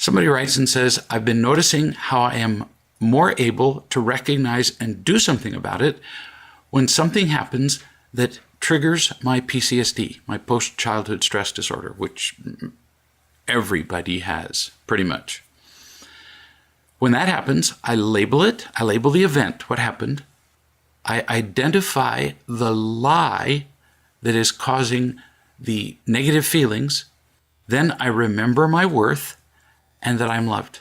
Somebody writes and says, I've been noticing how I am more able to recognize and do something about it when something happens that triggers my PCSD, my post-childhood stress disorder, which everybody has, pretty much. When that happens, I label it. I label the event, what happened. I identify the lie that is causing the negative feelings. Then I remember my worth and that I'm loved.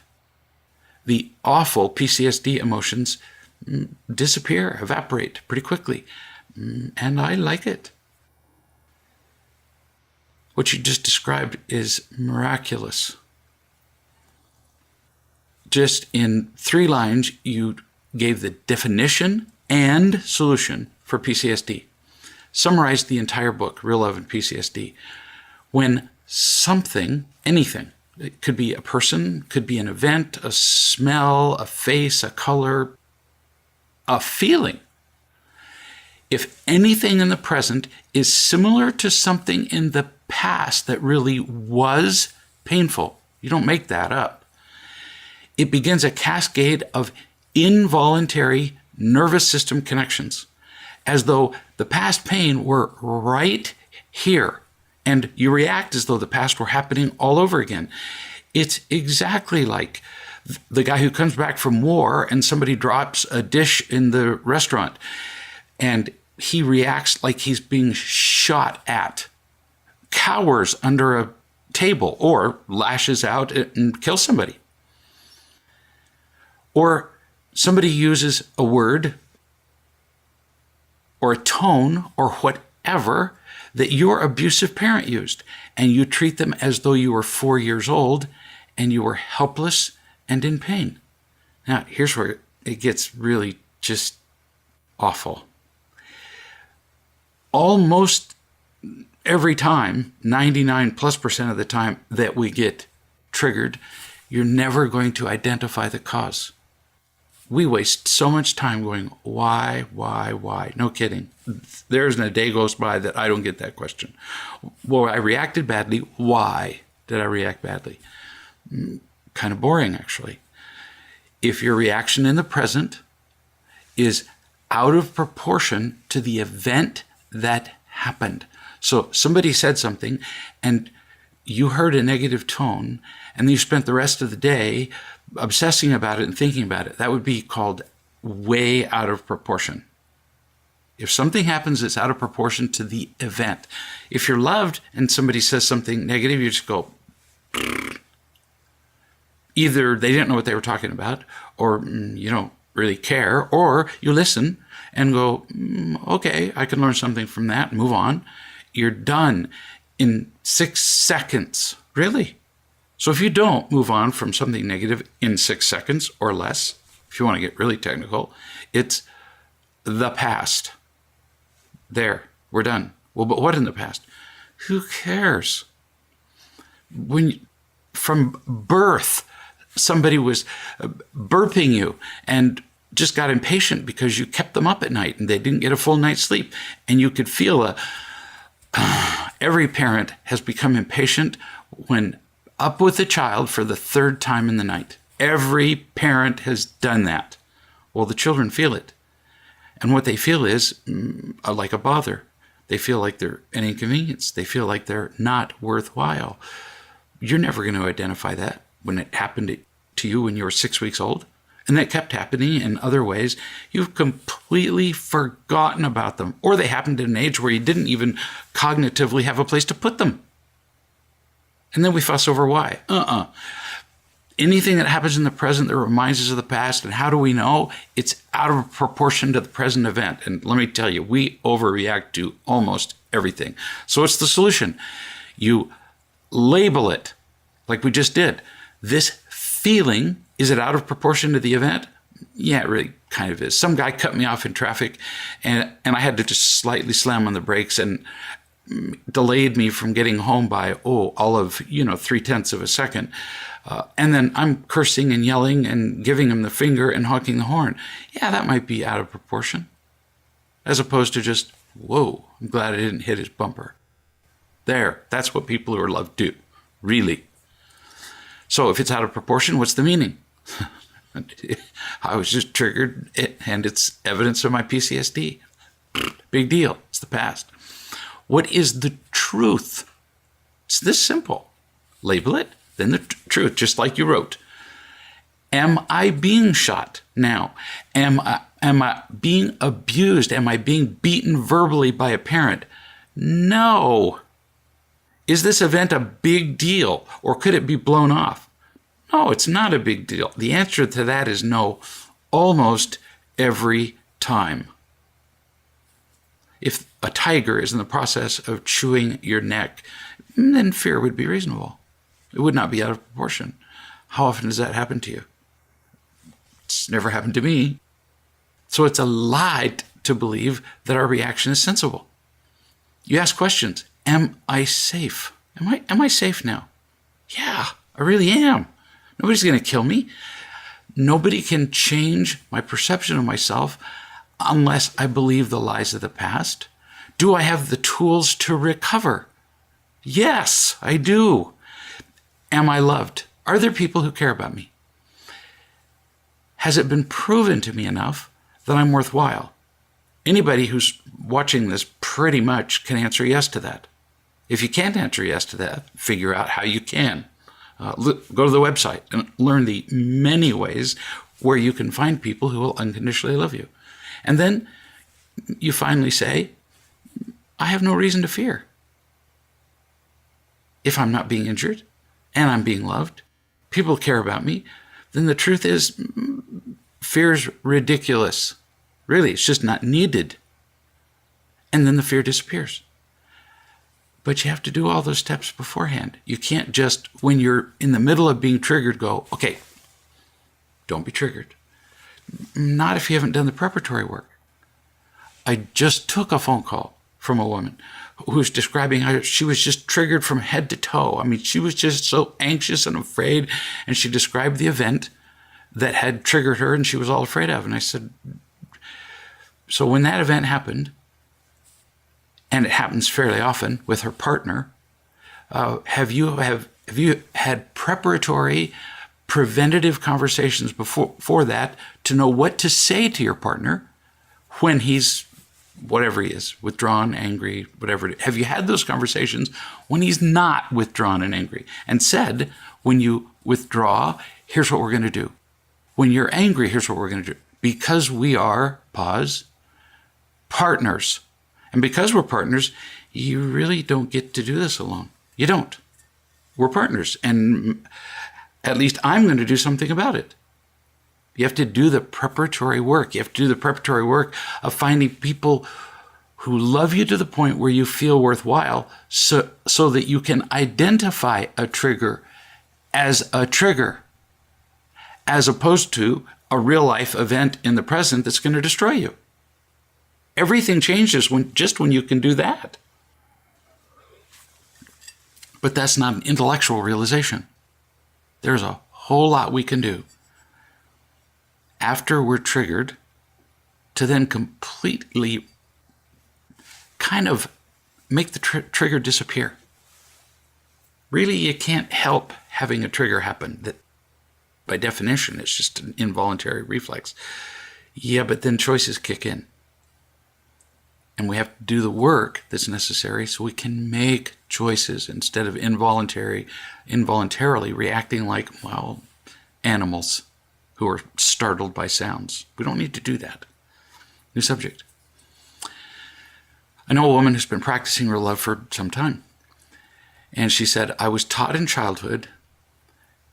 The awful PCSD emotions disappear, evaporate pretty quickly, and I like it. What you just described is miraculous. Just in 3 lines, you gave the definition and solution for PCSD. Summarized the entire book, Real Love and PCSD. When something, anything, it could be a person, could be an event, a smell, a face, a color, a feeling. If anything in the present is similar to something in the past that really was painful, you don't make that up. It begins a cascade of involuntary nervous system connections, as though the past pain were right here, and you react as though the past were happening all over again. It's exactly like the guy who comes back from war and somebody drops a dish in the restaurant, and he reacts like he's being shot at, cowers under a table, or lashes out and kills somebody. Or somebody uses a word or a tone or whatever that your abusive parent used, and you treat them as though you were 4 years old and you were helpless and in pain. Now, here's where it gets really just awful. Almost every time, 99+% of the time that we get triggered, you're never going to identify the cause. We waste so much time going, why? No kidding. There isn't a day goes by that I don't get that question. Well, I reacted badly. Why did I react badly? Kind of boring, actually. If your reaction in the present is out of proportion to the event that happened. So somebody said something and you heard a negative tone, and then you spent the rest of the day obsessing about it and thinking about it. That would be called way out of proportion. If something happens that's out of proportion to the event, if you're loved and somebody says something negative, you just go, either they didn't know what they were talking about, or you don't really care, or you listen and go, okay, I can learn something from that and move on. You're done in 6 seconds, really. So if you don't move on from something negative in 6 seconds or less, if you want to get really technical, it's the past. There, we're done. Well, but what in the past? Who cares? From birth, somebody was burping you and just got impatient because you kept them up at night and they didn't get a full night's sleep. And you could feel every parent has become impatient when up with the child for the 3rd time in the night. Every parent has done that. Well, the children feel it. And what they feel is like a bother. They feel like they're an inconvenience. They feel like they're not worthwhile. You're never going to identify that when it happened to you when you were 6 weeks old. And that kept happening in other ways. You've completely forgotten about them. Or they happened at an age where you didn't even cognitively have a place to put them. And then we fuss over why. Anything that happens in the present that reminds us of the past, and how do we know? It's out of proportion to the present event. And let me tell you, we overreact to almost everything. So what's the solution? You label it like we just did. This feeling, is it out of proportion to the event? Yeah, it really kind of is. Some guy cut me off in traffic and I had to just slightly slam on the brakes and delayed me from getting home by, all of, 0.3 of a second. And then I'm cursing and yelling and giving him the finger and honking the horn. Yeah, that might be out of proportion. As opposed to just, whoa, I'm glad I didn't hit his bumper. There, that's what people who are loved do, really. So if it's out of proportion, what's the meaning? I was just triggered, and it's evidence of my PCSD. Big deal. It's the past. What is the truth? It's this simple. Label it, then the truth, just like you wrote. Am I being shot now? Am I being abused? Am I being beaten verbally by a parent? No. Is this event a big deal, or could it be blown off? No, it's not a big deal. The answer to that is no, almost every time. If a tiger is in the process of chewing your neck, then fear would be reasonable. It would not be out of proportion. How often does that happen to you? It's never happened to me. So it's a lie to believe that our reaction is sensible. You ask questions. Am I safe? Am I safe now? Yeah, I really am. Nobody's going to kill me. Nobody can change my perception of myself unless I believe the lies of the past. Do I have the tools to recover? Yes, I do. Am I loved? Are there people who care about me? Has it been proven to me enough that I'm worthwhile? Anybody who's watching this pretty much can answer yes to that. If you can't answer yes to that, figure out how you can. Go to the website and learn the many ways where you can find people who will unconditionally love you. And then you finally say, I have no reason to fear. If I'm not being injured and I'm being loved, people care about me, then the truth is fear's ridiculous. Really, it's just not needed. And then the fear disappears. But you have to do all those steps beforehand. You can't just, when you're in the middle of being triggered, go, okay, don't be triggered. Not if you haven't done the preparatory work. I just took a phone call from a woman who was describing how she was just triggered from head to toe. I mean, she was just so anxious and afraid, and she described the event that had triggered her and she was all afraid of. And I said, so when that event happened, and it happens fairly often with her partner, have you had preparatory, preventative conversations before that to know what to say to your partner when he's whatever he is, withdrawn, angry, whatever it is? Have you had those conversations when he's not withdrawn and angry, and said, when you withdraw, here's what we're going to do. When you're angry, here's what we're going to do. Because we are, pause, partners. And because we're partners, you really don't get to do this alone. You don't. We're partners. And at least I'm going to do something about it. You have to do the preparatory work. You have to do the preparatory work of finding people who love you to the point where you feel worthwhile, so that you can identify a trigger, as opposed to a real life event in the present that's going to destroy you. Everything changes when you can do that. But that's not an intellectual realization. There's a whole lot we can do after we're triggered to then completely kind of make the trigger disappear. Really, you can't help having a trigger happen. That, by definition, it's just an involuntary reflex. Yeah, but then choices kick in. And we have to do the work that's necessary so we can make choices instead of involuntarily reacting like, well, animals who are startled by sounds. We don't need to do that. New subject. I know a woman who's been practicing real love for some time. And she said, I was taught in childhood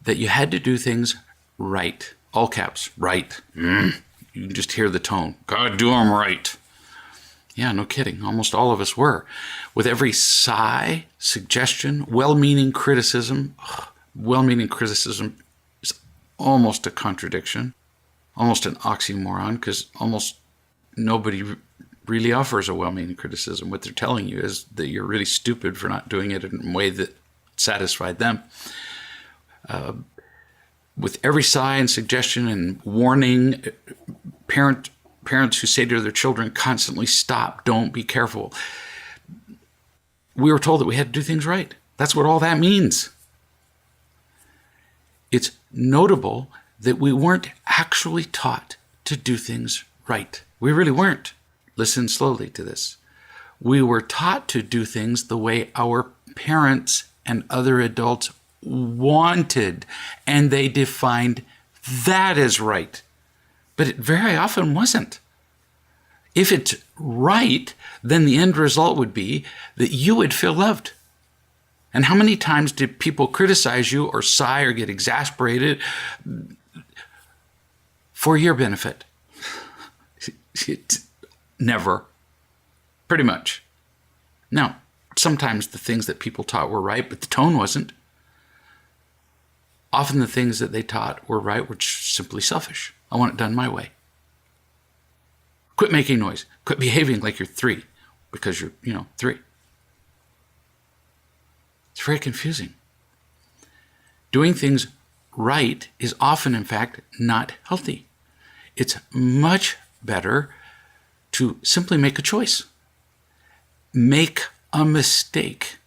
that you had to do things right. All caps, right. You can just hear the tone. Gotta do them right. Yeah, no kidding. Almost all of us were. With every sigh, suggestion, well-meaning criticism is almost a contradiction, almost an oxymoron, because almost nobody really offers a well-meaning criticism. What they're telling you is that you're really stupid for not doing it in a way that satisfied them. With every sigh and suggestion and warning, parents who say to their children constantly, stop, don't, be careful. We were told that we had to do things right. That's what all that means. It's notable that we weren't actually taught to do things right. We really weren't. Listen slowly to this. We were taught to do things the way our parents and other adults wanted, and they defined that as right. But it very often wasn't. If it's right, then the end result would be that you would feel loved. And how many times did people criticize you or sigh or get exasperated for your benefit? Never. Pretty much. Now, sometimes the things that people taught were right, but the tone wasn't. Often the things that they taught were right were simply selfish. I want it done my way. Quit making noise. Quit behaving like you're 3 because you're, 3. It's very confusing. Doing things right is often, in fact, not healthy. It's much better to simply make a choice. Make a mistake.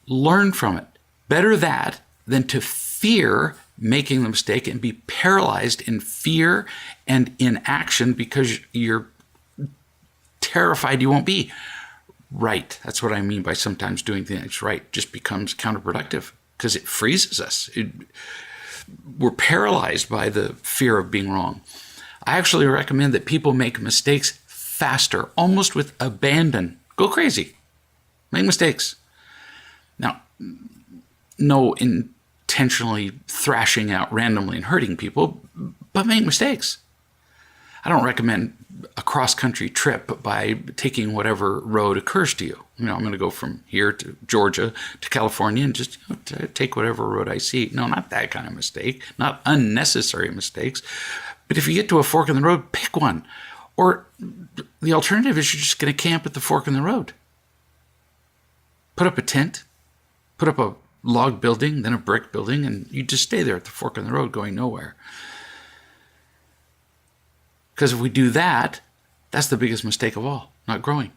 Learn from it. Better that than to fear making the mistake and be paralyzed in fear and inaction because you're terrified you won't be right. That's what I mean by sometimes doing things right just becomes counterproductive because it freezes us. We're paralyzed by the fear of being wrong. I actually recommend that people make mistakes faster, almost with abandon. Go crazy. Make mistakes. Now, no intentionally thrashing out randomly and hurting people, but make mistakes. I don't recommend a cross-country trip by taking whatever road occurs to you. I'm going to go from here to Georgia to California and just take whatever road I see. No, not that kind of mistake, not unnecessary mistakes. But if you get to a fork in the road, pick one. Or the alternative is you're just going to camp at the fork in the road. Put up a tent, put up a log building, then a brick building, and you just stay there at the fork in the road going nowhere. Because if we do that, that's the biggest mistake of all, not growing.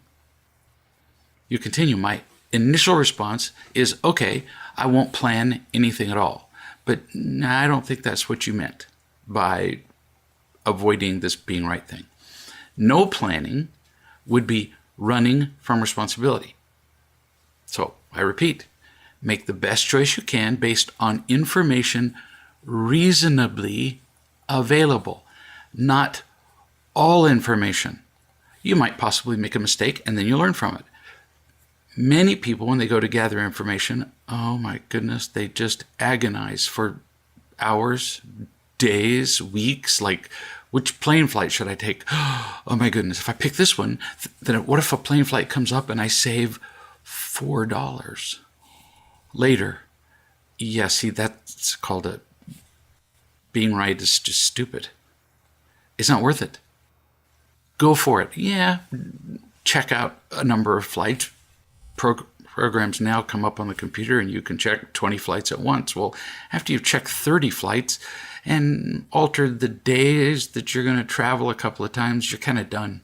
You continue. My initial response is, okay, I won't plan anything at all. But I don't think that's what you meant by avoiding this being right thing. No planning would be running from responsibility. So I repeat, make the best choice you can based on information reasonably available, not all information. You might possibly make a mistake and then you learn from it. Many people, when they go to gather information, oh my goodness, they just agonize for hours, days, weeks, like, which plane flight should I take? Oh my goodness, if I pick this one, then what if a plane flight comes up and I save $4 later? Yeah, see, that's called being right is just stupid. It's not worth it. Go for it. Yeah, check out a number of flights. Programs now come up on the computer and you can check 20 flights at once. Well, after you've checked 30 flights and altered the days that you're going to travel a couple of times, you're kind of done.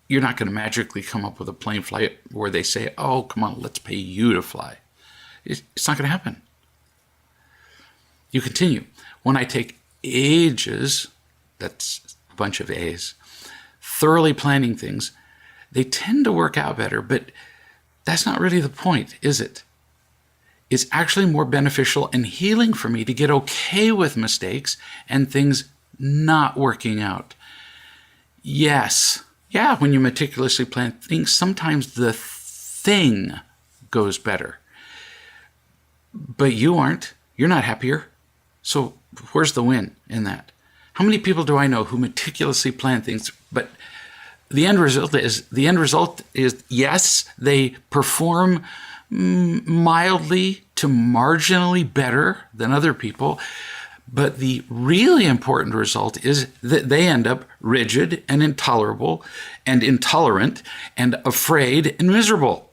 You're not going to magically come up with a plane flight where they say, oh, come on, let's pay you to fly. It's not going to happen. You continue. When I take ages, that's a bunch of A's, thoroughly planning things, they tend to work out better, but that's not really the point, is it? It's actually more beneficial and healing for me to get okay with mistakes and things not working out. Yes, yeah, when you meticulously plan things, sometimes the thing goes better. But you aren't. You're not happier. So where's the win in that? How many people do I know who meticulously plan things, but the end result is yes, they perform mildly to marginally better than other people, but the really important result is that they end up rigid and intolerable and intolerant and afraid and miserable.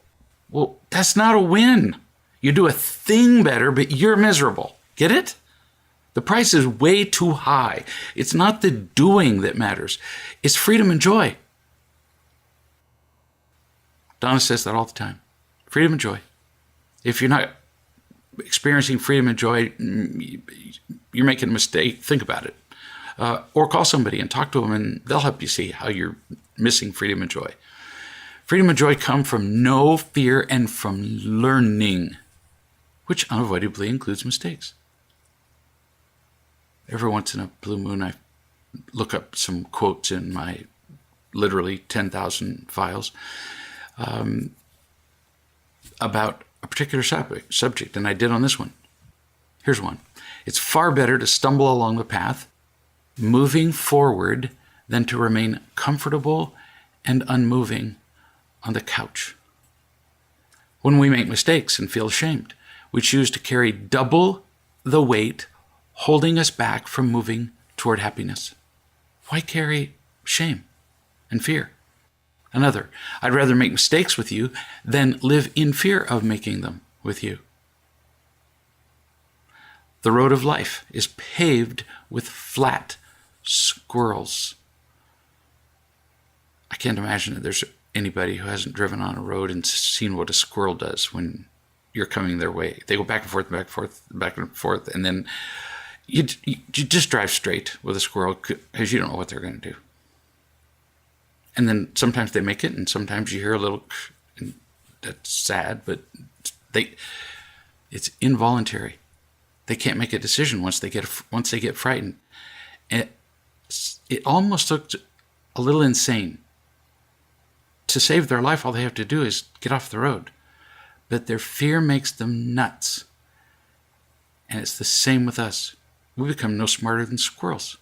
Well, that's not a win. You do a thing better, but you're miserable. Get it? The price is way too high. It's not the doing that matters. It's freedom and joy. Donna says that all the time. Freedom and joy. If you're not experiencing freedom and joy, you're making a mistake. Think about it. Or call somebody and talk to them, and they'll help you see how you're missing freedom and joy. Freedom and joy come from no fear and from learning, which unavoidably includes mistakes. Every once in a blue moon, I look up some quotes in my literally 10,000 files about a particular subject, and I did on this one. Here's one. It's far better to stumble along the path, moving forward, than to remain comfortable and unmoving on the couch. When we make mistakes and feel ashamed, we choose to carry double the weight, holding us back from moving toward happiness. Why carry shame and fear? Another, I'd rather make mistakes with you than live in fear of making them with you. The road of life is paved with flat squirrels. I can't imagine that there's anybody who hasn't driven on a road and seen what a squirrel does when you're coming their way. They go back and forth, back and forth, back and forth, and then you just drive straight with a squirrel because you don't know what they're going to do. And then sometimes they make it, and sometimes you hear a little, and that's sad, but it's involuntary. They can't make a decision once they get frightened. And it almost looked a little insane. To save their life, all they have to do is get off the road. But their fear makes them nuts. And it's the same with us. We become no smarter than squirrels.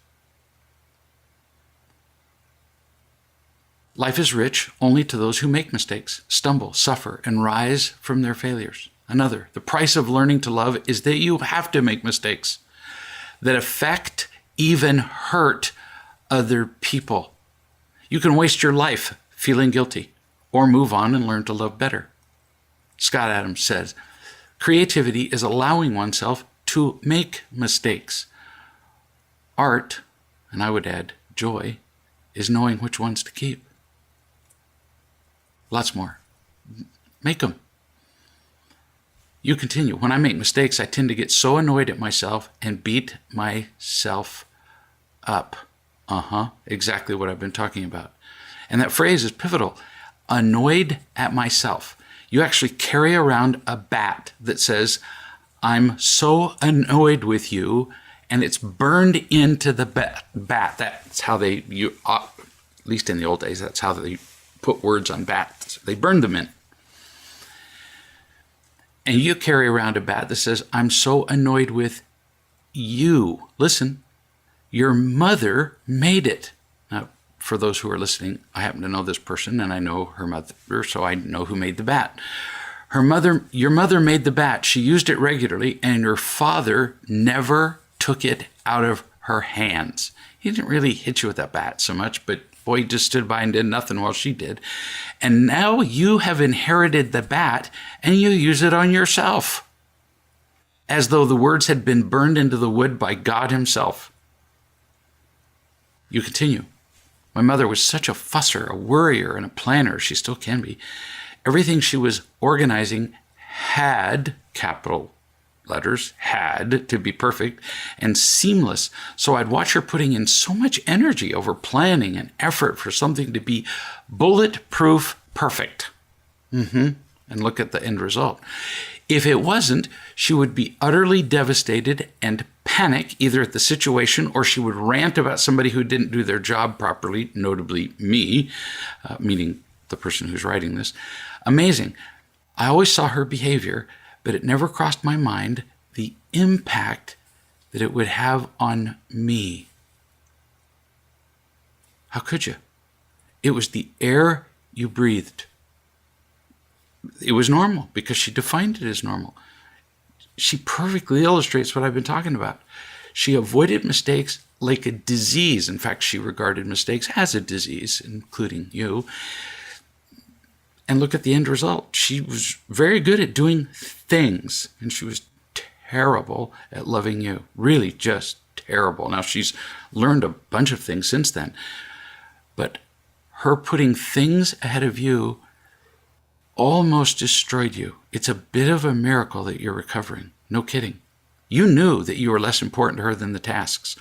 Life is rich only to those who make mistakes, stumble, suffer, and rise from their failures. Another, the price of learning to love is that you have to make mistakes that affect, even hurt other people. You can waste your life feeling guilty or move on and learn to love better. Scott Adams says, creativity is allowing oneself to make mistakes. Art, and I would add joy, is knowing which ones to keep. Lots more. Make them. You continue. When I make mistakes, I tend to get so annoyed at myself and beat myself up. Exactly what I've been talking about. And that phrase is pivotal. Annoyed at myself. You actually carry around a bat that says, I'm so annoyed with you, and it's burned into the bat. That's how at least in the old days, that's how they put words on bats. They burned them in. And you carry around a bat that says, I'm so annoyed with you. Listen, your mother made it. Now, for those who are listening, I happen to know this person, and I know her mother, so I know who made the bat. Your mother made the bat. She used it regularly, and your father never took it out of her hands. He didn't really hit you with that bat so much, but boy, he just stood by and did nothing while she did. And now you have inherited the bat, and you use it on yourself, as though the words had been burned into the wood by God himself. You continue. My mother was such a fusser, a worrier, and a planner. She still can be. Everything she was organizing had, capital letters, had to be perfect and seamless. So I'd watch her putting in so much energy over planning and effort for something to be bulletproof perfect. And look at the end result. If it wasn't, she would be utterly devastated and panic either at the situation, or she would rant about somebody who didn't do their job properly, notably me, meaning the person who's writing this. Amazing. I always saw her behavior, but it never crossed my mind the impact that it would have on me. How could you? It was the air you breathed. It was normal because she defined it as normal. She perfectly illustrates what I've been talking about. She avoided mistakes like a disease. In fact, she regarded mistakes as a disease, including you. And look at the end result. She was very good at doing things, and she was terrible at loving you. Really just terrible. Now, she's learned a bunch of things since then. But her putting things ahead of you almost destroyed you. It's a bit of a miracle that you're recovering. No kidding. You knew that you were less important to her than the tasks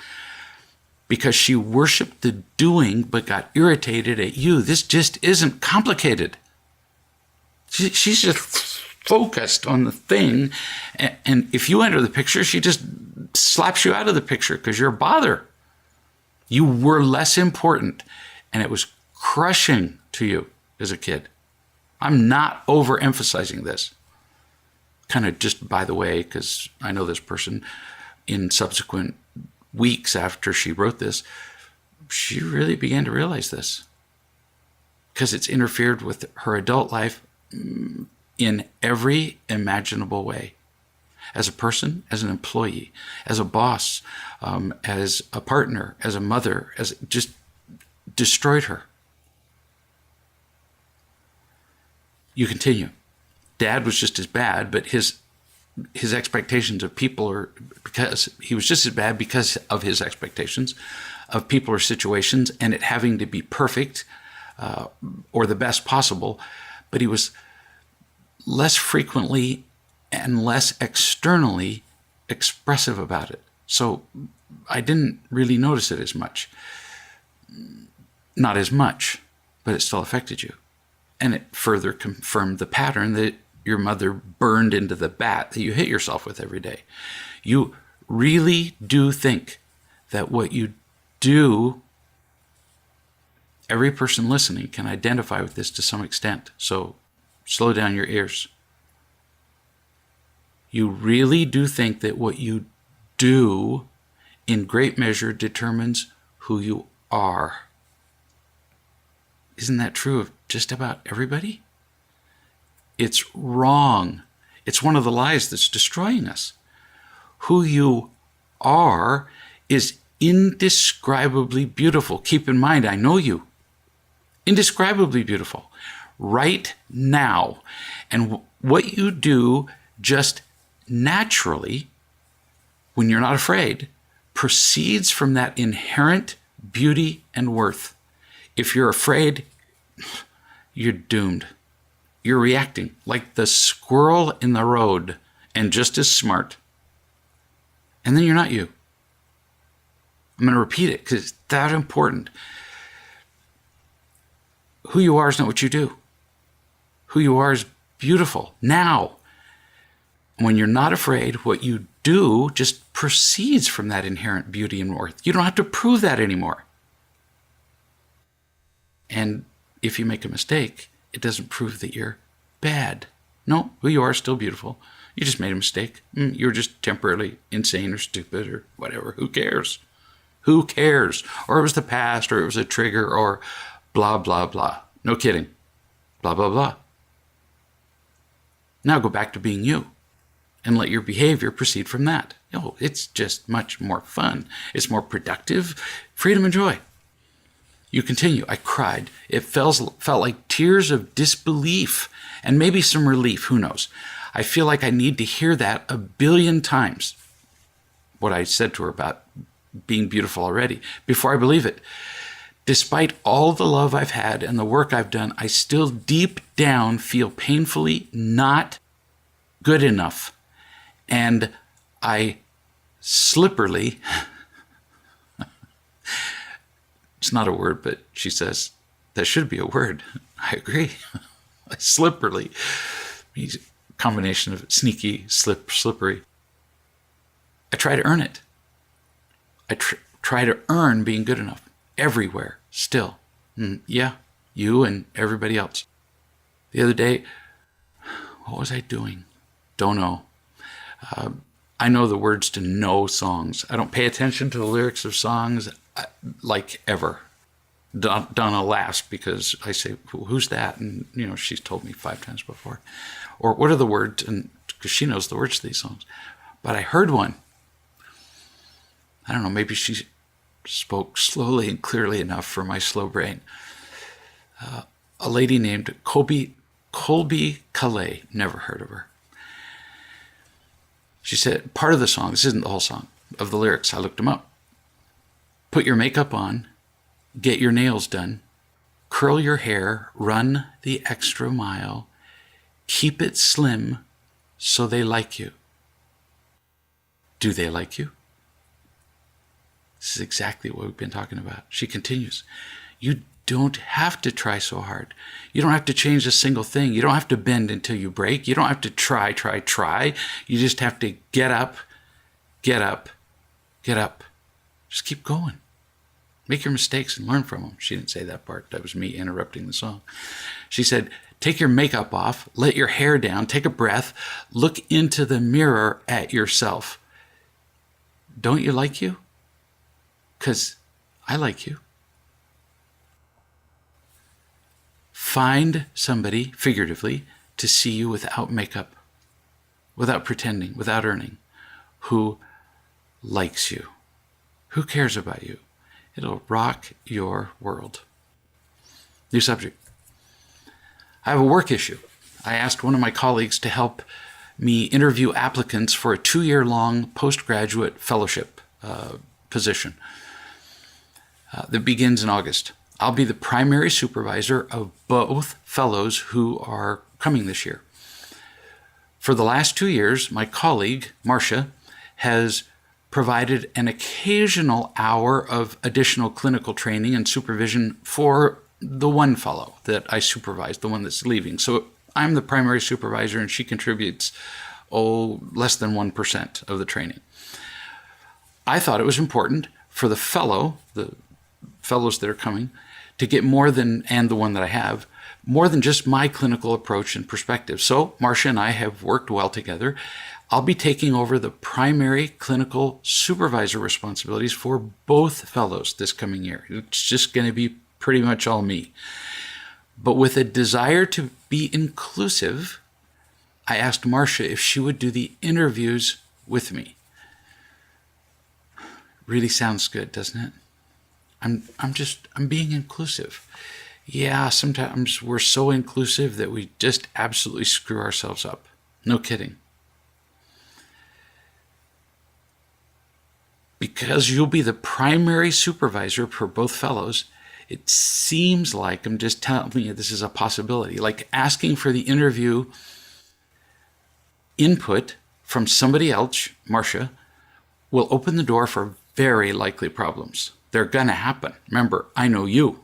because she worshiped the doing but got irritated at you. This just isn't complicated. She's just focused on the thing. And if you enter the picture, she just slaps you out of the picture because you're a bother. You were less important, and it was crushing to you as a kid. I'm not overemphasizing this. Kind of just by the way, because I know this person, in subsequent weeks after she wrote this, she really began to realize this because it's interfered with her adult life in every imaginable way. As a person, as an employee, as a boss, as a partner, as a mother, as just destroyed her. You continue. Dad was just as bad, but his expectations of people are because he was just as bad because of his expectations of people or situations and it having to be perfect or the best possible. But he was less frequently and less externally expressive about it. So I didn't really notice it as much. Not as much, but it still affected you. And it further confirmed the pattern that your mother burned into the bat that you hit yourself with every day. You really do think that what you do, every person listening can identify with this to some extent. So slow down your ears. You really do think that what you do in great measure determines who you are. Isn't that true of just about everybody? It's wrong. It's one of the lies that's destroying us. Who you are is indescribably beautiful. Keep in mind, I know you. Indescribably beautiful. Right now. And what you do just naturally, when you're not afraid, proceeds from that inherent beauty and worth. If you're afraid, you're doomed. You're reacting like the squirrel in the road and just as smart. And then you're not you. I'm going to repeat it because it's that important. Who you are is not what you do. Who you are is beautiful now. When you're not afraid, what you do just proceeds from that inherent beauty and worth. You don't have to prove that anymore. And if you make a mistake, it doesn't prove that you're bad. No, who you are is still beautiful. You just made a mistake. You're just temporarily insane or stupid or whatever. Who cares? Who cares? Or it was the past, or it was a trigger, or blah, blah, blah. No kidding. Blah, blah, blah. Now go back to being you and let your behavior proceed from that. Oh, it's just much more fun. It's more productive. Freedom and joy. You continue. I cried. It felt like tears of disbelief and maybe some relief. Who knows? I feel like I need to hear that a billion times. What I said to her about being beautiful already before I believe it. Despite all the love I've had and the work I've done, I still deep down feel painfully not good enough. And I slipperly, it's not a word, but she says, that should be a word. I agree. Slipperly, means a combination of sneaky, slippery. I try to earn it. I try to earn being good enough everywhere, still. Yeah, you and everybody else. The other day, what was I doing? Don't know. I know the words to no songs. I don't pay attention to the lyrics of songs like ever. Donna laughs because I say, who's that? And, she's told me 5 times before. Or what are the words? And because she knows the words to these songs. But I heard one. I don't know, maybe she spoke slowly and clearly enough for my slow brain. A lady named Colby Calais. Never heard of her. She said, part of the song, this isn't the whole song, of the lyrics, I looked them up. Put your makeup on, get your nails done, curl your hair, run the extra mile, keep it slim so they like you. Do they like you? This is exactly what we've been talking about. She continues, you don't have to try so hard. You don't have to change a single thing. You don't have to bend until you break. You don't have to try. You just have to get up, get up, get up. Just keep going. Make your mistakes and learn from them. She didn't say that part. That was me interrupting the song. She said, take your makeup off, let your hair down, take a breath, look into the mirror at yourself. Don't you like you? Because I like you. Find somebody, figuratively, to see you without makeup, without pretending, without earning, who likes you, who cares about you. It'll rock your world. New subject. I have a work issue. I asked one of my colleagues to help me interview applicants for a 2-year-long postgraduate fellowship position that begins in August. I'll be the primary supervisor of both fellows who are coming this year. For the last 2 years, my colleague, Marcia, has provided an occasional hour of additional clinical training and supervision for the one fellow that I supervise, the one that's leaving. So I'm the primary supervisor and she contributes, less than 1% of the training. I thought it was important for the fellows that are coming, to get more than, and the one that I have, more than just my clinical approach and perspective. So Marcia and I have worked well together. I'll be taking over the primary clinical supervisor responsibilities for both fellows this coming year. It's just going to be pretty much all me. But with a desire to be inclusive, I asked Marcia if she would do the interviews with me. Really sounds good, doesn't it? I'm being inclusive. Yeah, sometimes we're so inclusive that we just absolutely screw ourselves up. No kidding. Because you'll be the primary supervisor for both fellows, it seems like, I'm just telling you this is a possibility, like asking for the interview input from somebody else, Marcia, will open the door for very likely problems. They're going to happen. Remember, I know you.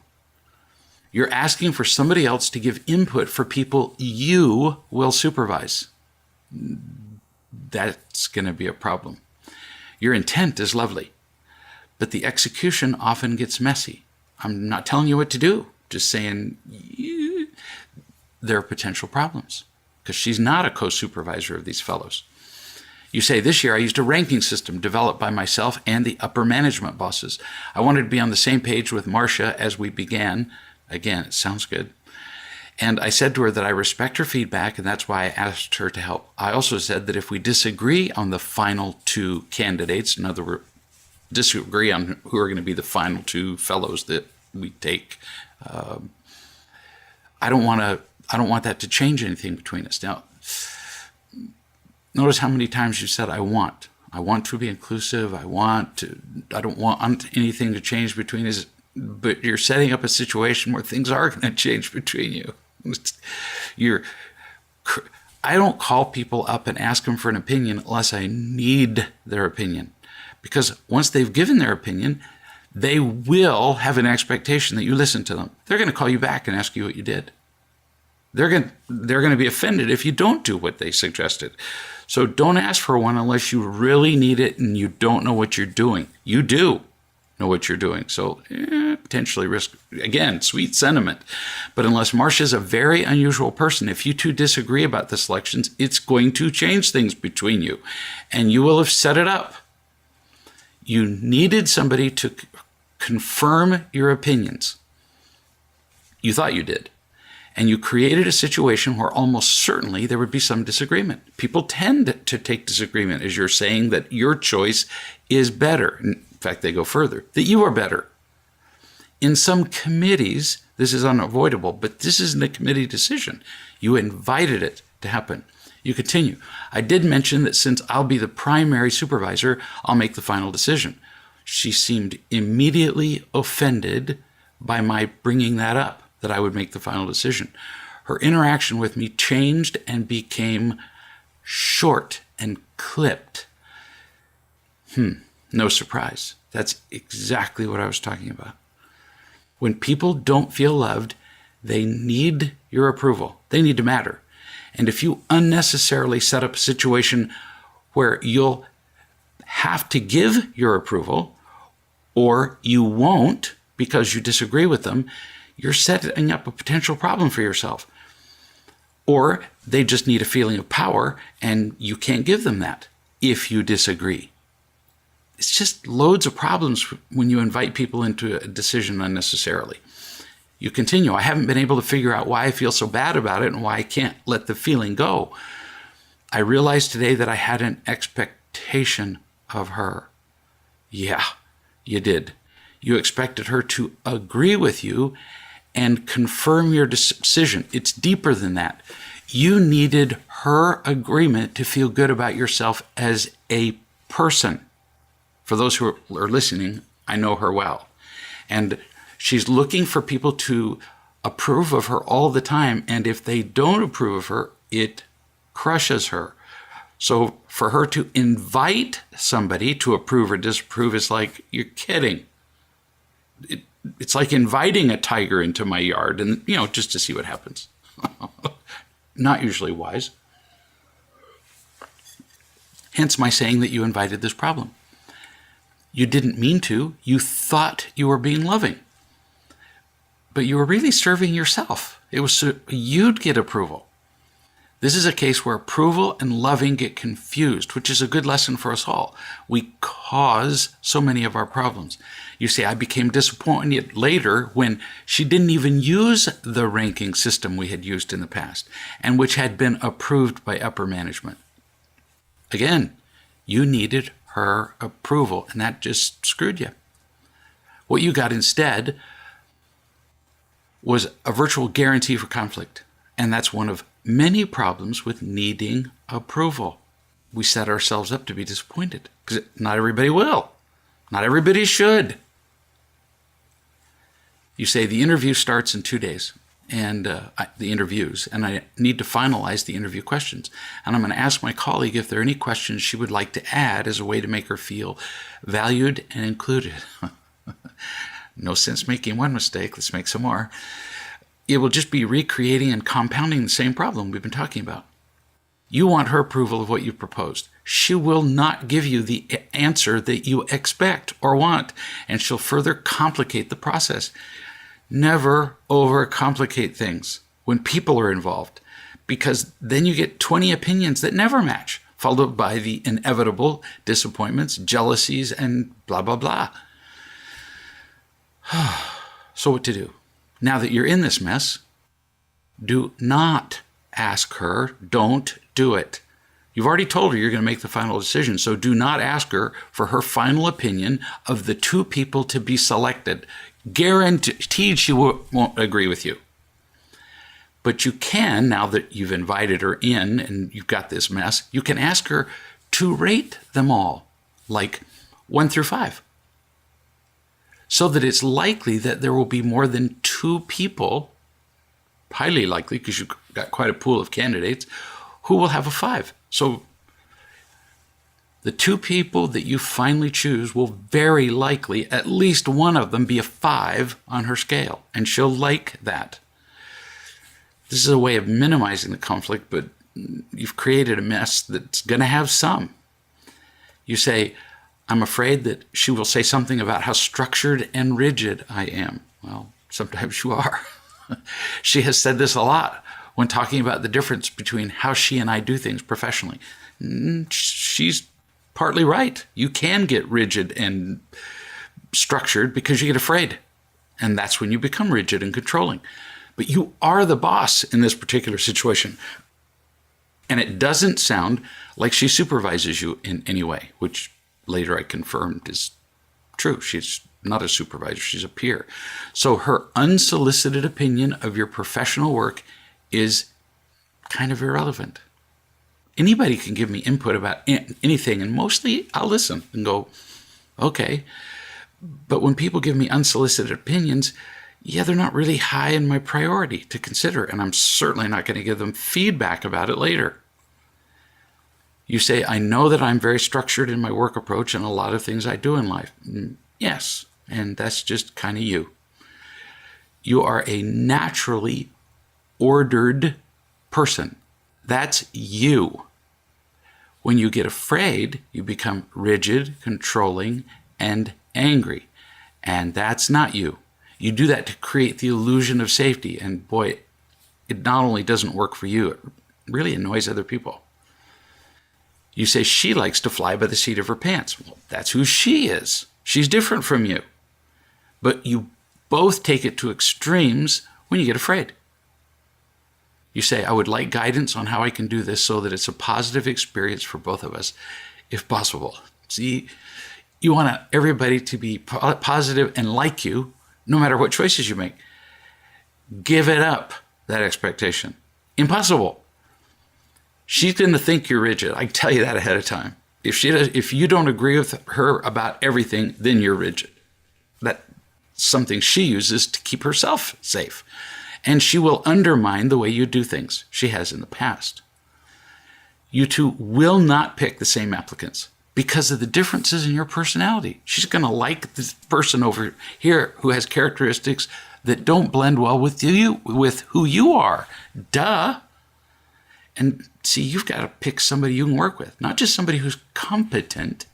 You're asking for somebody else to give input for people you will supervise. That's going to be a problem. Your intent is lovely, but the execution often gets messy. I'm not telling you what to do, just saying there are potential problems because she's not a co-supervisor of these fellows. You say, this year I used a ranking system developed by myself and the upper management bosses. I wanted to be on the same page with Marcia as we began. Again, it sounds good. And I said to her that I respect her feedback, and that's why I asked her to help. I also said that if we disagree on the final 2 candidates, in other words, disagree on who are going to be the final 2 fellows that we take, I don't want that to change anything between us. Now, notice how many times you said, I want to be inclusive. I don't want anything to change between us, but you're setting up a situation where things are going to change between you. I don't call people up and ask them for an opinion unless I need their opinion, because once they've given their opinion, they will have an expectation that you listen to them. They're going to call you back and ask you what you did. They're going to be offended if you don't do what they suggested. So don't ask for one unless you really need it and you don't know what you're doing. You do know what you're doing. So potentially risk, again, sweet sentiment. But unless Marcia's a very unusual person, if you two disagree about the selections, it's going to change things between you. And you will have set it up. You needed somebody to confirm your opinions. You thought you did. And you created a situation where almost certainly there would be some disagreement. People tend to take disagreement as you're saying that your choice is better. In fact, they go further, that you are better. In some committees, this is unavoidable, but this isn't a committee decision. You invited it to happen. You continue. I did mention that since I'll be the primary supervisor, I'll make the final decision. She seemed immediately offended by my bringing that up, that I would make the final decision. Her interaction with me changed and became short and clipped. No surprise. That's exactly what I was talking about. When people don't feel loved, they need your approval. They need to matter. And if you unnecessarily set up a situation where you'll have to give your approval, or you won't because you disagree with them, you're setting up a potential problem for yourself. Or they just need a feeling of power, and you can't give them that if you disagree. It's just loads of problems when you invite people into a decision unnecessarily. You continue. I haven't been able to figure out why I feel so bad about it and why I can't let the feeling go. I realized today that I had an expectation of her. Yeah, you did. You expected her to agree with you and confirm your decision. It's deeper than that. You needed her agreement to feel good about yourself as a person. For those who are listening, I know her well. And she's looking for people to approve of her all the time. And if they don't approve of her, it crushes her. So for her to invite somebody to approve or disapprove is like, you're kidding. It's like inviting a tiger into my yard and, just to see what happens. Not usually wise. Hence my saying that you invited this problem. You didn't mean to. You thought you were being loving. But you were really serving yourself. It was so you'd get approval. This is a case where approval and loving get confused, which is a good lesson for us all. We cause so many of our problems. You say, I became disappointed later when she didn't even use the ranking system we had used in the past and which had been approved by upper management. Again, you needed her approval, and that just screwed you. What you got instead was a virtual guarantee for conflict, and that's one of many problems with needing approval. We set ourselves up to be disappointed because not everybody will. Not everybody should. You say the interview starts in 2 days, and the interviews, and I need to finalize the interview questions. And I'm going to ask my colleague if there are any questions she would like to add as a way to make her feel valued and included. No sense making one mistake. Let's make some more. It will just be recreating and compounding the same problem we've been talking about. You want her approval of what you proposed. She will not give you the answer that you expect or want, and she'll further complicate the process. Never overcomplicate things when people are involved, because then you get 20 opinions that never match, followed by the inevitable disappointments, jealousies, and blah, blah, blah. So what to do? Now that you're in this mess, do not ask her. Don't do it. You've already told her you're going to make the final decision, so do not ask her for her final opinion of the two people to be selected. Guaranteed she won't agree with you. But you can, now that you've invited her in and you've got this mess, you can ask her to rate them all, like 1 through 5. So that it's likely that there will be more than 2 people, highly likely because you've got quite a pool of candidates, who will have a 5. So the 2 people that you finally choose will very likely, at least one of them, be a 5 on her scale, and she'll like that. This is a way of minimizing the conflict, but you've created a mess that's going to have some. You say, I'm afraid that she will say something about how structured and rigid I am. Well, sometimes you are. She has said this a lot when talking about the difference between how she and I do things professionally. She's partly right. You can get rigid and structured because you get afraid. And that's when you become rigid and controlling. But you are the boss in this particular situation. And it doesn't sound like she supervises you in any way, which later I confirmed is true. She's not a supervisor, she's a peer. So her unsolicited opinion of your professional work is kind of irrelevant. Anybody can give me input about anything, and mostly I'll listen and go, okay. But when people give me unsolicited opinions, they're not really high in my priority to consider, and I'm certainly not going to give them feedback about it later. You say, I know that I'm very structured in my work approach and a lot of things I do in life. Yes, and that's just kind of you. You are a naturally ordered person. That's you. When you get afraid, you become rigid, controlling, and angry. And that's not you. You do that to create the illusion of safety. And boy, it not only doesn't work for you, it really annoys other people. You say she likes to fly by the seat of her pants. Well, that's who she is. She's different from you. But you both take it to extremes when you get afraid. You say, I would like guidance on how I can do this so that it's a positive experience for both of us, if possible. See, you want everybody to be positive and like you, no matter what choices you make. Give it up, that expectation. Impossible. She's going to think you're rigid. I can tell you that ahead of time. If you don't agree with her about everything, then you're rigid. That's something she uses to keep herself safe. And she will undermine the way you do things. She has in the past. You two will not pick the same applicants because of the differences in your personality. She's going to like this person over here who has characteristics that don't blend well with you, with who you are. Duh. And see, you've got to pick somebody you can work with, not just somebody who's competent,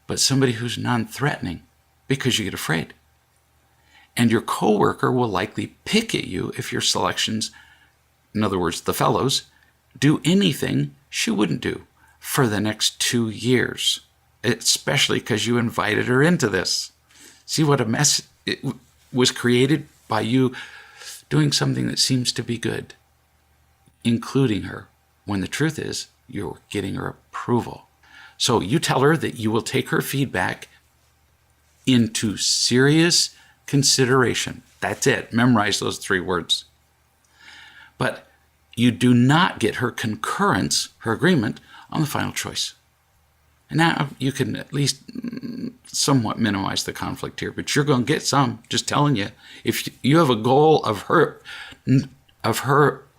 but somebody who's non-threatening because you get afraid. And your coworker will likely pick at you if your selections, in other words, the fellows, do anything she wouldn't do for the next 2 years, especially because you invited her into this. See what a mess it was created by you doing something that seems to be good, including her, when the truth is you're getting her approval. So you tell her that you will take her feedback into serious consideration. That's it. Memorize those 3 words. But you do not get her concurrence, her agreement, on the final choice. And now you can at least somewhat minimize the conflict here, but you're going to get some, just telling you. If you have a goal of her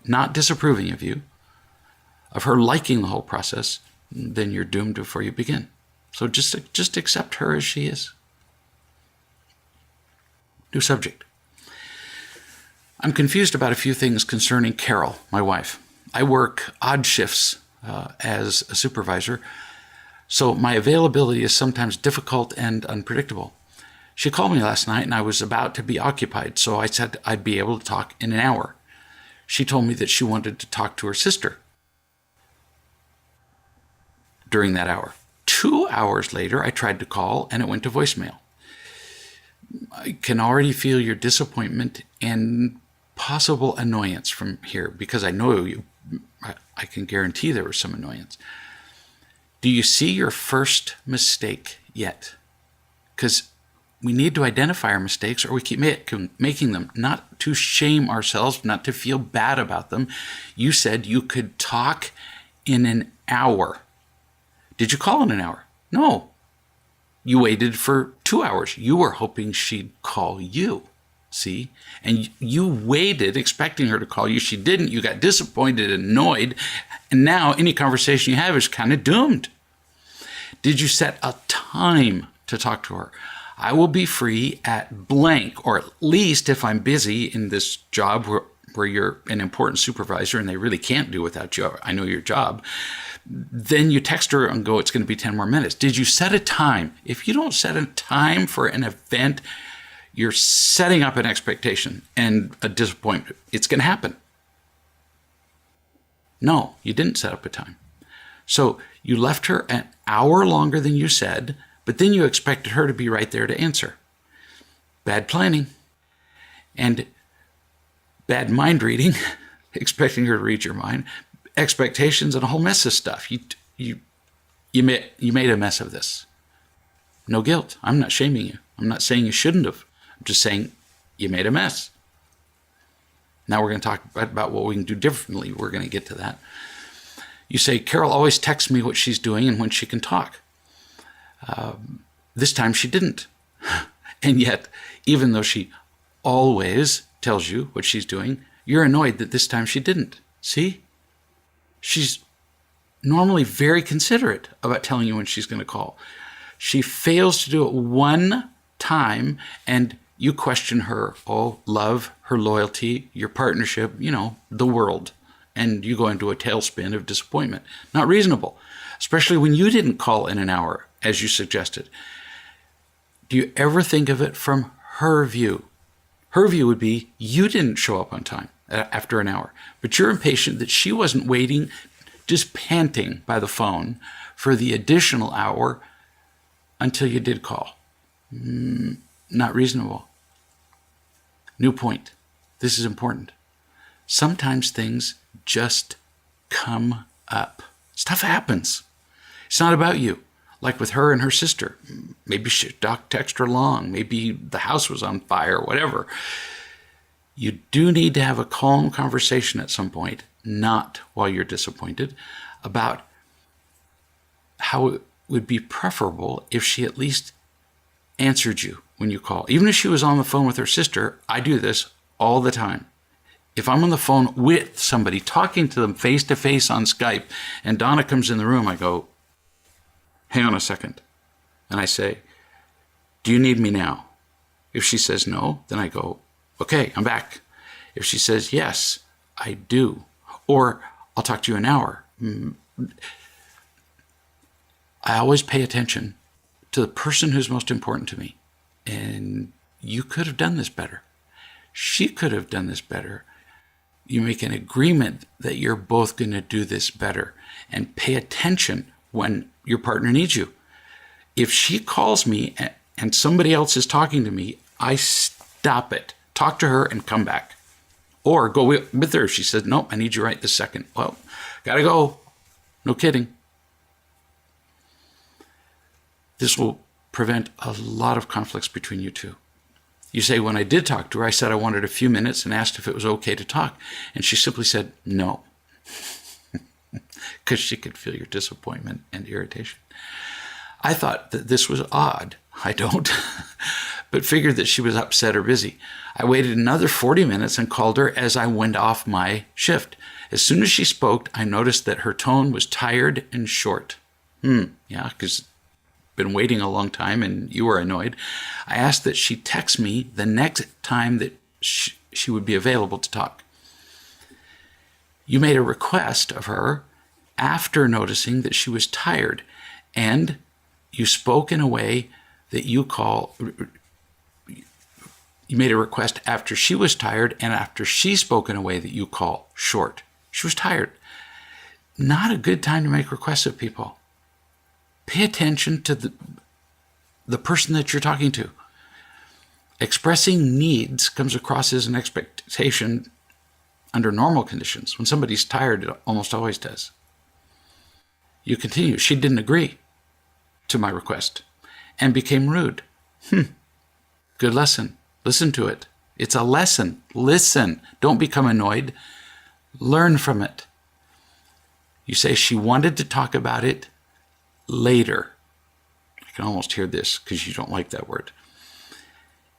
not disapproving of you, of her liking the whole process, then you're doomed before you begin. So just accept her as she is. New subject. I'm confused about a few things concerning Carol, my wife. I work odd shifts as a supervisor, so my availability is sometimes difficult and unpredictable. She called me last night and I was about to be occupied, so I said I'd be able to talk in an hour. She told me that she wanted to talk to her sister during that hour. 2 hours later, I tried to call and it went to voicemail. I can already feel your disappointment and possible annoyance from here because I know you. I can guarantee there was some annoyance. Do you see your first mistake yet? Because we need to identify our mistakes or we keep making them, not to shame ourselves, not to feel bad about them. You said you could talk in an hour. Did you call in an hour? No. You waited for 2 hours. You were hoping she'd call you, see? And you waited expecting her to call you. She didn't. You got disappointed, annoyed, and now any conversation you have is kind of doomed. Did you set a time to talk to her? I will be free at blank, or at least if I'm busy in this job where you're an important supervisor and they really can't do without you. I know your job. Then you text her and go, it's going to be 10 more minutes. Did you set a time? If you don't set a time for an event, you're setting up an expectation and a disappointment. It's going to happen. No, you didn't set up a time. So you left her an hour longer than you said, but then you expected her to be right there to answer. Bad planning and bad mind reading, expecting her to read your mind, expectations, and a whole mess of stuff. You made a mess of this. No guilt. I'm not shaming you. I'm not saying you shouldn't have. I'm just saying you made a mess. Now we're going to talk about what we can do differently. We're going to get to that. You say, Carol always texts me what she's doing and when she can talk. This time she didn't. And yet, even though she always tells you what she's doing, you're annoyed that this time she didn't. See? She's normally very considerate about telling you when she's going to call. She fails to do it one time, and you question her, love, her loyalty, your partnership, the world. And you go into a tailspin of disappointment. Not reasonable, especially when you didn't call in an hour, as you suggested. Do you ever think of it from her view? Her view would be you didn't show up on time after an hour, but you're impatient that she wasn't waiting, just panting by the phone for the additional hour until you did call. Not reasonable. New point. This is important. Sometimes things just come up. Stuff happens. It's not about you. Like with her and her sister. Maybe she texted her long. Maybe the house was on fire, whatever. You do need to have a calm conversation at some point, not while you're disappointed, about how it would be preferable if she at least answered you when you call. Even if she was on the phone with her sister, I do this all the time. If I'm on the phone with somebody, talking to them face to face on Skype, and Donna comes in the room, I go, hang on a second. And I say, do you need me now? If she says no, then I go, okay, I'm back. If she says yes, I do. Or I'll talk to you an hour. I always pay attention to the person who's most important to me. And you could have done this better. She could have done this better. You make an agreement that you're both going to do this better, and pay attention when your partner needs you. If she calls me and somebody else is talking to me, I stop it, talk to her, and come back. Or go with her if she says, nope, I need you right this second. Well, gotta go. No kidding. This will prevent a lot of conflicts between you two. You say, when I did talk to her, I said I wanted a few minutes and asked if it was okay to talk. And she simply said, no. Because she could feel your disappointment and irritation. I thought that this was odd. I don't. But figured that she was upset or busy. I waited another 40 minutes and called her as I went off my shift. As soon as she spoke, I noticed that her tone was tired and short. Yeah, because been waiting a long time and you were annoyed. I asked that she text me the next time that she would be available to talk. You made a request of her after noticing that she was tired, and you spoke in a way that you made a request after she was tired and after she spoke in a way that you call short. She was tired. Not a good time to make requests of people. Pay attention to the person that you're talking to. Expressing needs comes across as an expectation under normal conditions. When somebody's tired, it almost always does. You continue. She didn't agree to my request and became rude. Good lesson. Listen to it. It's a lesson. Listen. Don't become annoyed. Learn from it. You say she wanted to talk about it later. I can almost hear this because you don't like that word.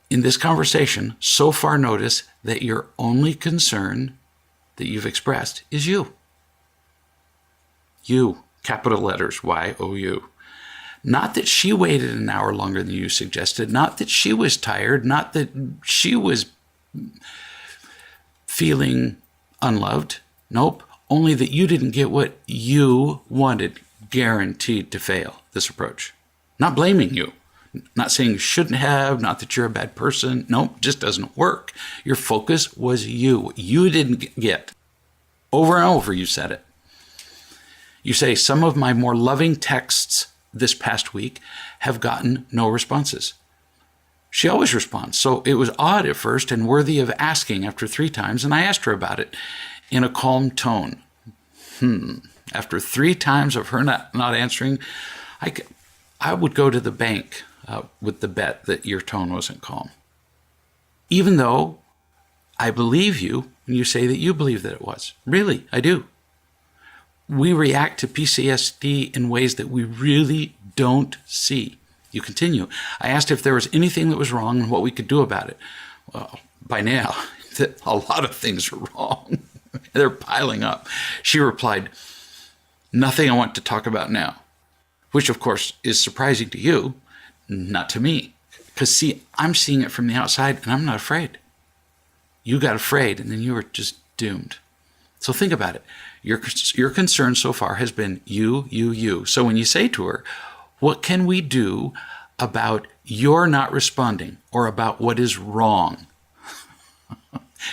In this conversation, so far notice that your only concern that you've expressed is you. You, capital letters, Y-O-U. Not that she waited an hour longer than you suggested, not that she was tired, not that she was feeling unloved. Nope, only that you didn't get what you wanted. Guaranteed to fail, this approach. Not blaming you. Not saying you shouldn't have, not that you're a bad person. Nope, just doesn't work. Your focus was you. You didn't get. Over and over you said it. You say, some of my more loving texts this past week have gotten no responses. She always responds. So it was odd at first and worthy of asking after 3 times, and I asked her about it in a calm tone. After 3 times of her not answering, I would go to the bank with the bet that your tone wasn't calm. Even though I believe you when you say that you believe that it was. Really, I do. We react to PCSD in ways that we really don't see. You continue. I asked if there was anything that was wrong and what we could do about it. Well, by now, a lot of things are wrong. They're piling up. She replied, Nothing I want to talk about now. Which, of course, is surprising to you, not to me. Because, see, I'm seeing it from the outside, and I'm not afraid. You got afraid, and then you were just doomed. So think about it. Your concern so far has been you. So when you say to her, what can we do about your not responding or about what is wrong?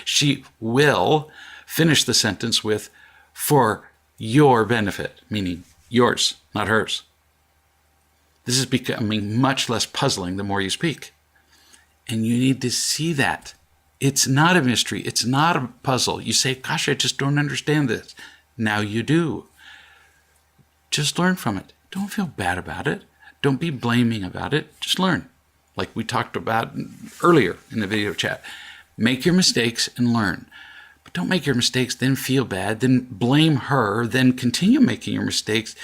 She will finish the sentence with, for your benefit, meaning yours, not hers. This is becoming much less puzzling the more you speak. And you need to see that. It's not a mystery. It's not a puzzle. You say, gosh, I just don't understand this. Now you do. Just learn from it. Don't feel bad about it. Don't be blaming about it. Just learn. Like we talked about earlier in the video chat. Make your mistakes and learn. But don't make your mistakes, then feel bad, then blame her, then continue making your mistakes.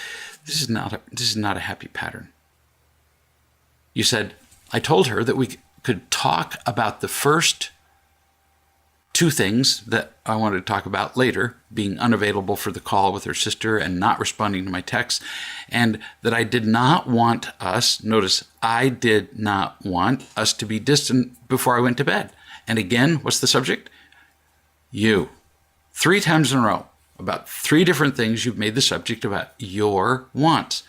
This is not a happy pattern. You said, I told her that we could talk about the first two things that I wanted to talk about later, being unavailable for the call with her sister and not responding to my texts, and that I did not want us, notice, I did not want us to be distant before I went to bed. And again, what's the subject? You. 3 times in a row, about 3 different things you've made the subject about your wants.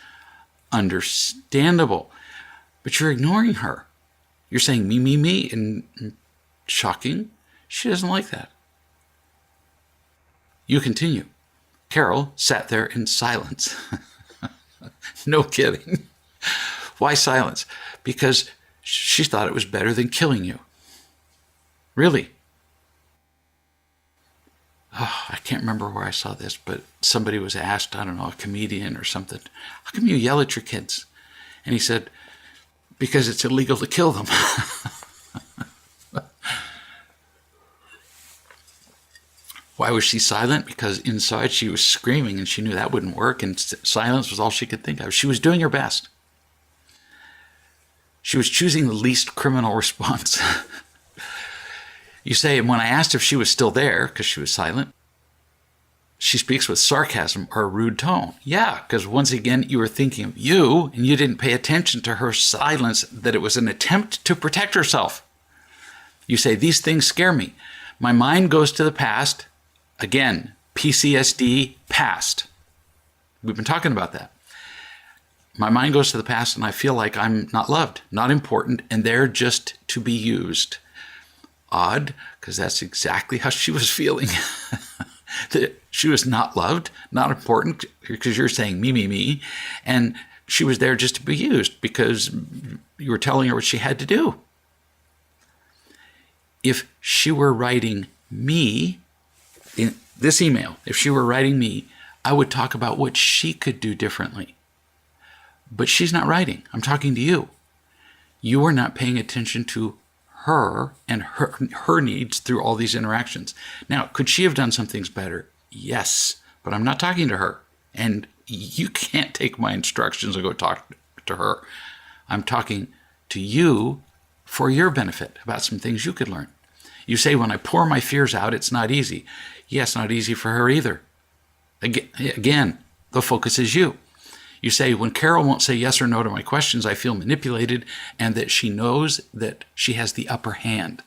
Understandable. But you're ignoring her. You're saying me, and shocking. She doesn't like that. You continue. Carol sat there in silence. No kidding. Why silence? Because she thought it was better than killing you. Really. Oh, I can't remember where I saw this, but somebody was asked, I don't know, a comedian or something, how come you yell at your kids? And he said, because it's illegal to kill them. Why was she silent? Because inside she was screaming and she knew that wouldn't work, and silence was all she could think of. She was doing her best. She was choosing the least criminal response. You say, and when I asked if she was still there, because she was silent, she speaks with sarcasm or a rude tone. Yeah, because once again, you were thinking of you, and you didn't pay attention to her silence, that it was an attempt to protect herself. You say, these things scare me. My mind goes to the past. Again, PCSD, past. We've been talking about that. My mind goes to the past, and I feel like I'm not loved, not important, and they're just to be used. Odd, because that's exactly how she was feeling. That she was not loved, not important, because you're saying me, and she was there just to be used because you were telling her what she had to do. If she were writing me in this email, if she were writing me, I would talk about what she could do differently. But she's not writing. I'm talking to you. You are not paying attention to her and her needs through all these interactions. Now, could she have done some things better? Yes, but I'm not talking to her. And you can't take my instructions and go talk to her. I'm talking to you for your benefit about some things you could learn. You say, when I pour my fears out, it's not easy. Yes, not easy for her either. Again, the focus is you. You say, when Carol won't say yes or no to my questions, I feel manipulated, and that she knows that she has the upper hand,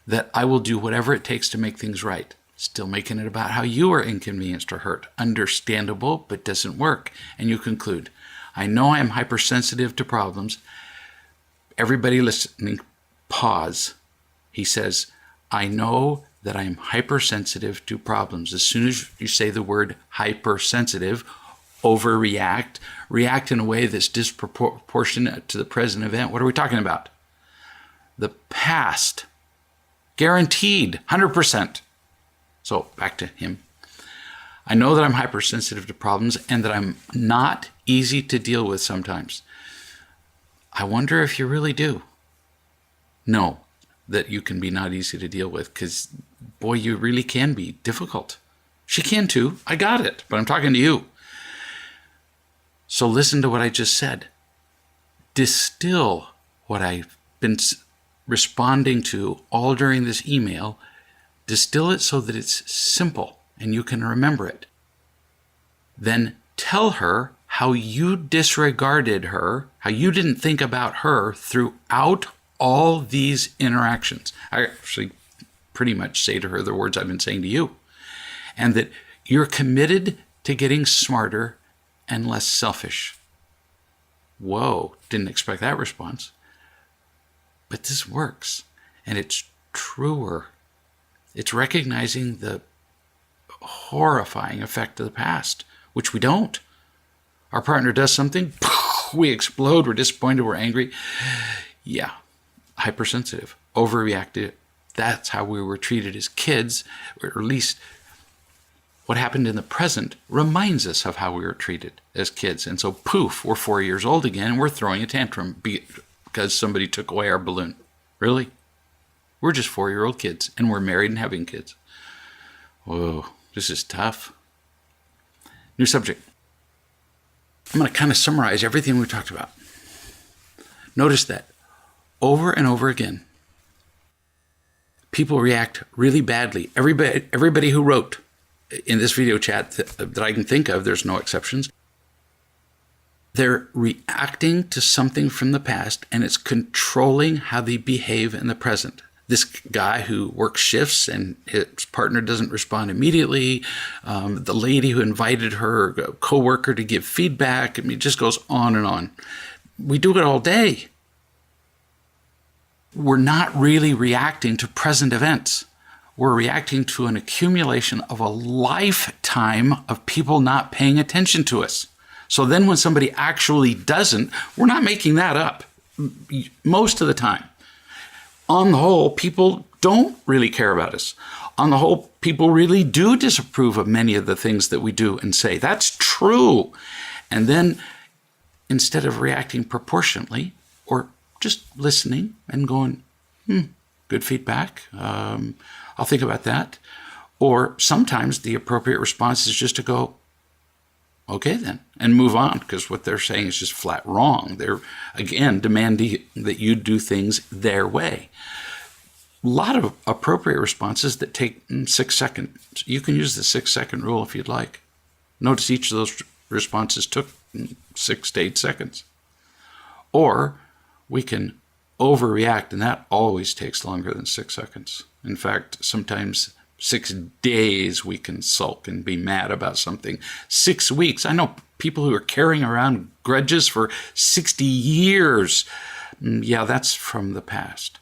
that I will do whatever it takes to make things right. Still making it about how you are inconvenienced or hurt. Understandable, but doesn't work. And you conclude, I know I am hypersensitive to problems. Everybody listening, pause. He says, I know that I am hypersensitive to problems. As soon as you say the word hypersensitive, overreact, react in a way that's disproportionate to the present event. What are we talking about? The past. Guaranteed, 100%. So back to him. I know that I'm hypersensitive to problems and that I'm not easy to deal with sometimes. I wonder if you really do know that you can be not easy to deal with, because, boy, you really can be difficult. She can too. I got it, but I'm talking to you. So listen to what I just said. Distill what I've been responding to all during this email. Distill it so that it's simple and you can remember it. then tell her how you disregarded her, how you didn't think about her throughout all these interactions. I actually pretty much say to her the words I've been saying to you, and that you're committed to getting smarter and less selfish. Whoa, didn't expect that response. But this works, and it's truer. It's recognizing the horrifying effect of the past, which we don't. Our partner does something, we explode, we're disappointed, we're angry. Yeah, hypersensitive, overreactive. That's how we were treated as kids, or at least what happened in the present reminds us of how we were treated as kids. And so poof, we're 4 years old again, and we're throwing a tantrum because somebody took away our balloon. Really? We're just 4-year-old kids, and we're married and having kids. Whoa, this is tough. New subject. I'm going to kind of summarize everything we talked about. Notice that over and over again, people react really badly. Everybody who wrote in this video chat that I can think of, there's no exceptions, they're reacting to something from the past, and it's controlling how they behave in the present. This guy who works shifts and his partner doesn't respond immediately, the lady who invited her coworker to give feedback, I mean, it just goes on and on. We do it all day. We're not really reacting to present events. We're reacting to an accumulation of a lifetime of people not paying attention to us. So then when somebody actually doesn't, we're not making that up most of the time. On the whole, people don't really care about us. On the whole, people really do disapprove of many of the things that we do and say. That's true. And then instead of reacting proportionately or just listening and going, good feedback, I'll think about that. Or sometimes the appropriate response is just to go, okay then, and move on, because what they're saying is just flat wrong. They're, again, demanding that you do things their way. A lot of appropriate responses that take 6 seconds. You can use the 6-second rule if you'd like. Notice each of those responses took 6 to 8 seconds. Or we can overreact, and that always takes longer than 6 seconds. In fact, sometimes 6 days we can sulk and be mad about something. 6 weeks. I know people who are carrying around grudges for 60 years. Yeah, that's from the past.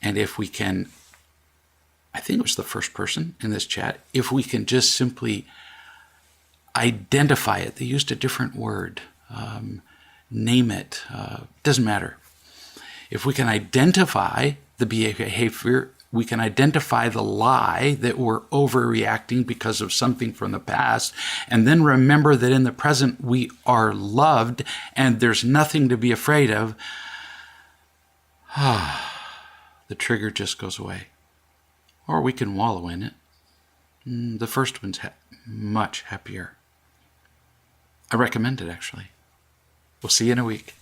And if we can, I think it was the first person in this chat, if we can just simply identify it, they used a different word, name it, doesn't matter. If we can identify the behavior, we can identify the lie that we're overreacting because of something from the past, and then remember that in the present we are loved and there's nothing to be afraid of. The trigger just goes away. Or we can wallow in it. The first one's much happier. I recommend it, actually. We'll see you in a week.